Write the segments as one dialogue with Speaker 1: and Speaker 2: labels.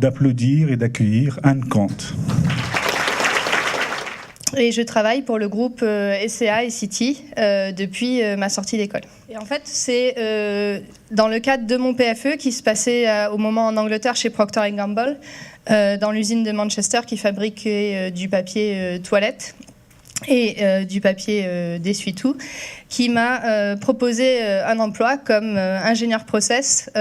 Speaker 1: d'applaudir et d'accueillir Anne Kant.
Speaker 2: Et je travaille pour le groupe SCA et City depuis ma sortie d'école. Et en fait, c'est dans le cadre de mon PFE qui se passait au moment en Angleterre chez Procter & Gamble, dans l'usine de Manchester qui fabriquait du papier toilette et du papier d'essuie-tout, qui m'a proposé un emploi comme ingénieur process,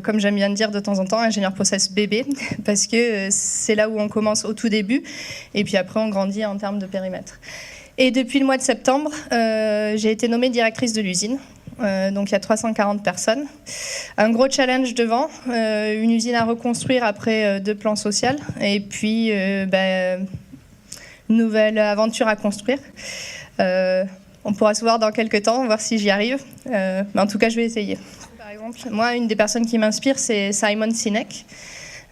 Speaker 2: comme j'aime bien dire de temps en temps, ingénieur process bébé, parce que c'est là où on commence au tout début, et puis après on grandit en termes de périmètre. Et depuis le mois de septembre, j'ai été nommée directrice de l'usine. Donc il y a 340 personnes. Un gros challenge devant, une usine à reconstruire après 2 plans sociaux, et puis nouvelle aventure à construire. On pourra se voir dans quelques temps, voir si j'y arrive. Mais en tout cas, je vais essayer. Par exemple, moi, une des personnes qui m'inspire, c'est Simon Sinek.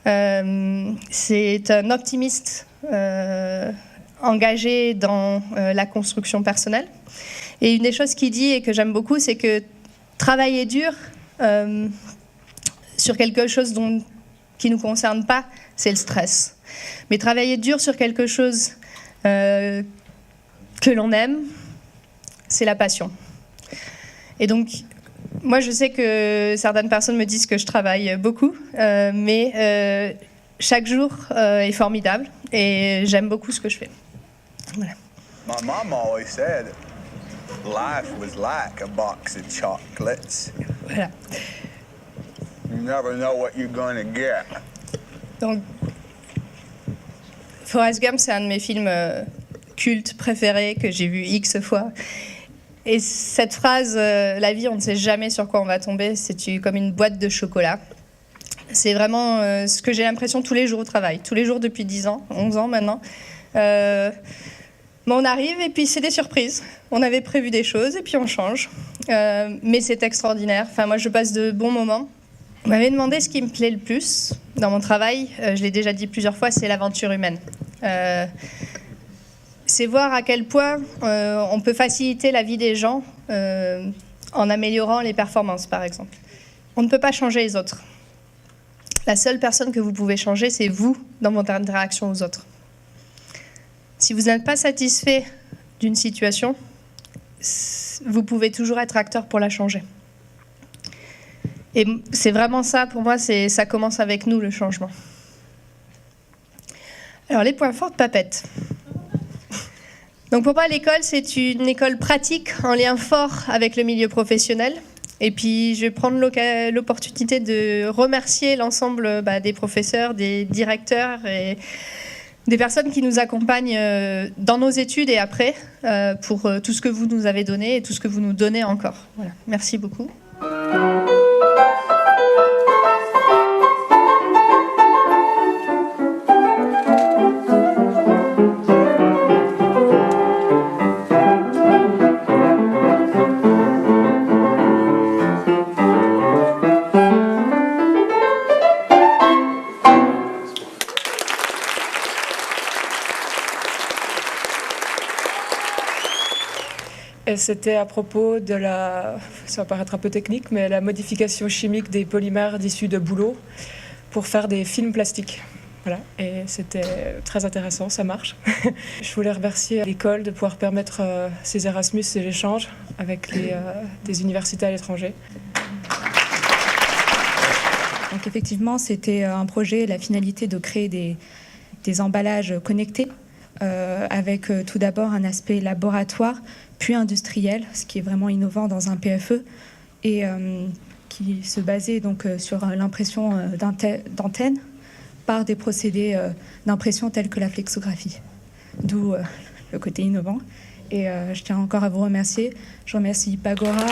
Speaker 2: C'est un optimiste engagé dans la construction personnelle. Et une des choses qu'il dit et que j'aime beaucoup, c'est que travailler dur sur quelque chose qui ne nous concerne pas, c'est le stress. Mais travailler dur sur quelque chose que l'on aime, c'est la passion. Et donc, moi, je sais que certaines personnes me disent que je travaille beaucoup, mais chaque jour est formidable et j'aime beaucoup ce que je fais. Voilà.
Speaker 3: My mom always said life was like a box of chocolates.
Speaker 2: Voilà.
Speaker 3: You never know what you're gonna get.
Speaker 2: Donc, Forrest Gump, c'est un de mes films cultes préférés que j'ai vu X fois. Et cette phrase, la vie, on ne sait jamais sur quoi on va tomber, c'est comme une boîte de chocolat. C'est vraiment ce que j'ai l'impression tous les jours au travail, tous les jours depuis 10 ans, 11 ans maintenant. Mais on arrive et puis c'est des surprises. On avait prévu des choses et puis on change. Mais c'est extraordinaire. Enfin, moi, je passe de bons moments. Vous m'avez demandé ce qui me plaît le plus dans mon travail. Je l'ai déjà dit plusieurs fois, c'est l'aventure humaine. C'est voir à quel point on peut faciliter la vie des gens en améliorant les performances, par exemple. On ne peut pas changer les autres. La seule personne que vous pouvez changer, c'est vous dans votre interaction aux autres. Si vous n'êtes pas satisfait d'une situation, vous pouvez toujours être acteur pour la changer. Et c'est vraiment ça, pour moi, ça commence avec nous, le changement. Alors, les points forts de Papette. Donc, pour moi, l'école, c'est une école pratique en lien fort avec le milieu professionnel. Et puis, je vais prendre l'opportunité de remercier l'ensemble des professeurs, des directeurs et des personnes qui nous accompagnent dans nos études et après, pour tout ce que vous nous avez donné et tout ce que vous nous donnez encore. Voilà. Merci beaucoup.
Speaker 4: Et c'était à propos de ça va paraître un peu technique, mais la modification chimique des polymères issus de bouleau pour faire des films plastiques. Voilà, et c'était très intéressant, ça marche. Je voulais remercier l'école de pouvoir permettre ces Erasmus et l'échange avec des universités à l'étranger.
Speaker 5: Donc effectivement, c'était un projet, la finalité de créer des emballages connectés avec tout d'abord un aspect laboratoire, puis industriel, ce qui est vraiment innovant dans un PFE, et qui se basait donc sur l'impression d'antennes par des procédés d'impression tels que la flexographie. D'où le côté innovant. Et je tiens encore à vous remercier. Je remercie Pagora.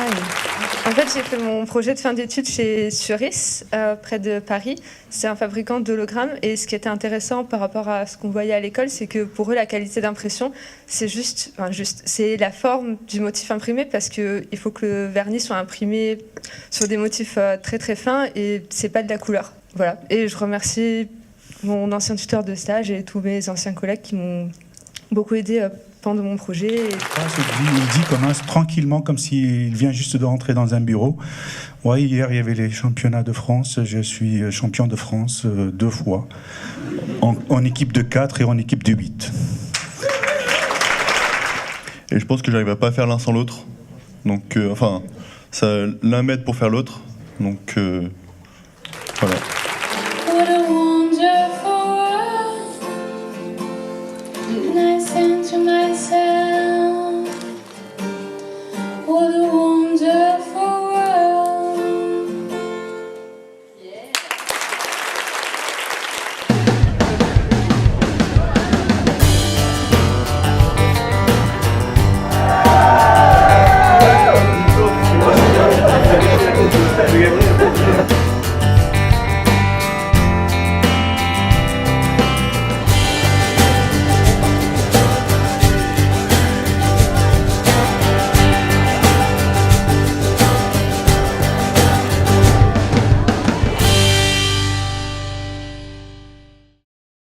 Speaker 6: En fait, j'ai fait mon projet de fin d'études chez Suris, près de Paris. C'est un fabricant d'hologrammes. Et ce qui était intéressant par rapport à ce qu'on voyait à l'école, c'est que pour eux, la qualité d'impression, c'est c'est la forme du motif imprimé, parce qu'il faut que le vernis soit imprimé sur des motifs très très fins et c'est pas de la couleur. Voilà. Et je remercie mon ancien tuteur de stage et tous mes anciens collègues qui m'ont beaucoup aidé pan de mon projet.
Speaker 1: Il commence tranquillement, comme s'il vient juste de rentrer dans un bureau. Ouais, hier, il y avait les championnats de France. Je suis champion de France 2 fois, en équipe de 4 et en équipe de 8.
Speaker 7: Et je pense que j'arriverai pas à faire l'un sans l'autre. Donc, l'un m'aide pour faire l'autre. Donc, voilà.